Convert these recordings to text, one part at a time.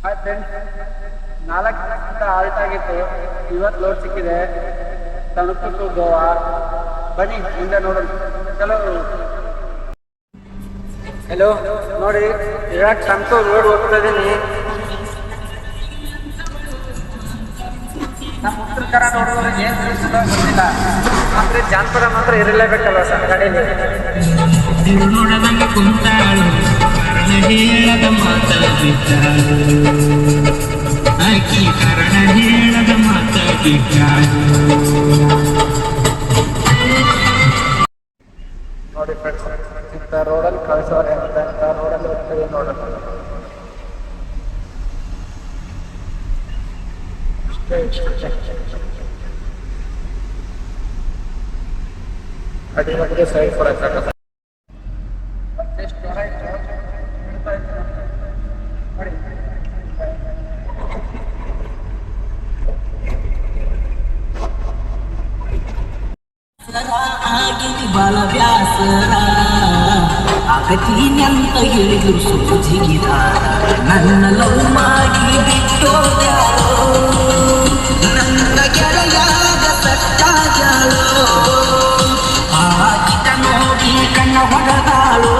Hi friends, 4 halt ಆಗಿತ್ತು. ಇವತ್ತು load ಸಿಕ್ಕಿದೆ. ತಣುಕು ಟು ಗೋವಾ. ಬನ್ನಿ ಮುಂದೆ ನೋಡೋಣ. ಚಲೋ. ಹಲೋ, ನೋಡಿ ಇವಾಗ ತಣುಕು ರೋಡ್ ಹೋಗ್ತಾ ಇದ್ದೀನಿ. ನಮ್ಮ ಉತ್ತರ ಕನ್ನಡ ನೋಡೋದ್ರಿಗೆ ಏನು ತಿಳಿಸೋದು ಗೊತ್ತಿಲ್ಲ, ಆದರೆ ಜಾನಪದ ಮಾತ್ರ ಇರಲೇಬೇಕಲ್ವ ಸರ್ ಗಾಡಿಯಲ್ಲಿ. ನೋಡದಂಗೆ ಕುಂತಾಳು ಕಾರಣ ಹೇಳದ ಮಾತ ಬಿಟ್ಟಾಳು, ಆಕಿ ಕಾರಣ ಹೇಳದ ಮಾತ ಬಿಟ್ಟಾಳು. ನೋಡಿ ಫ್ರೆಂಡ್ಸ್, ಇಂಥ ರೋಡಲ್ಲಿ ಕಳಿಸೋರೆ ಅಂತ ಇಂಥ ರೋಡಲ್ಲಿ ಹೋಗ್ತೀವಿ ನೋಡೋಣ. ಅಡಿ ಮಟ್ಟಿಗೆ ಸೈಡ್ ಕೊಡೋಕ್ಕಾಗಲ್ಲ. ಆಗಿನಿ ಬಲ ವ್ಯಾಸರ ಆಗತೀನಂತ ಹೇಳಿದ್ರು ಸೂಜಿಗಿದಾರ, ನನ್ನ ಲವ್ ಮಾಡಿ ಬಿಟ್ಟೋಗ್ಯಾರೋ, ನನ್ನ ಗೆಳೆಯಾದ ಸಟ್ಟಾಗ್ಯಾಳೋ, ಆಗಿತ ನೋಡಿ ಕಣ್ಣ ಹೊಡೆದಾಳೋ.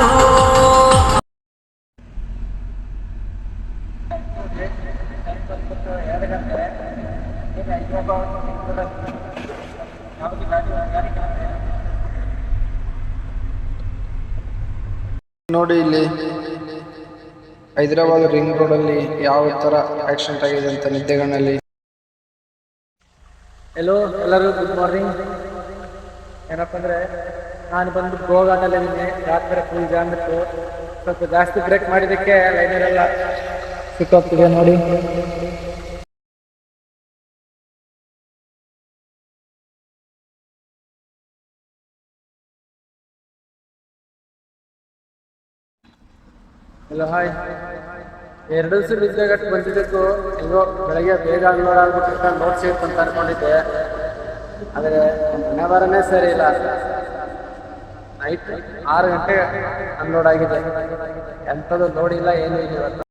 ನೋಡಿ ಇಲ್ಲಿ ಹೈದರಾಬಾದ್ ರಿಂಗ್ ರೋಡಲ್ಲಿ ಯಾವ ಥರ ಆಕ್ಸಿಡೆಂಟ್ ಆಗಿದೆ ಅಂತ ನಿದ್ದೆಗಣ್ಣಲ್ಲಿ. ಹಲೋ ಎಲ್ಲರೂ, ಗುಡ್ ಮಾರ್ನಿಂಗ್. ಏನಪ್ಪ ಅಂದರೆ ನಾನು ಬಂದು ಗೋಘಾಟಲ್ಲಿದ್ದೀನಿ. ರಾತ್ರಿ ಫುಲ್ ಜಾಮ್ ಇತ್ತು. ಸ್ವಲ್ಪ ಜಾಸ್ತಿ ಬ್ರೇಕ್ ಮಾಡಿದ್ದಕ್ಕೆ ಲೈನರೆಲ್ಲ ಸಿಕ್ಕೋಗ್ತಿದೆ ನೋಡಿ. Hello, hi. 2 ದಿವಸ ನಿದ್ದೆಗಟ್ಟು ಬಂದಿದ್ದಕ್ಕೂ ಹೆಂಗೋ ಬೆಳಗ್ಗೆ ಬೇಗ ಅನ್ಲೋಡ್ ಆಗ್ಬಿಟ್ಟು ನೋಟ್ ಸಿಗುತ್ತೆ ಅಂತ ಅನ್ಕೊಂಡಿದ್ದೆ. ಆದರೆ ಮನೆ ಬರನೇ ಸರಿ ಇಲ್ಲ. ನೈಟ್ 6 ಗಂಟೆ ಅನ್ಲೋಡ್ ಆಗಿದೆ. ಎಂಥದ್ದು ನೋಡಿಲ್ಲ, ಏನೂ ಇಲ್ಲ ಇವತ್ತು.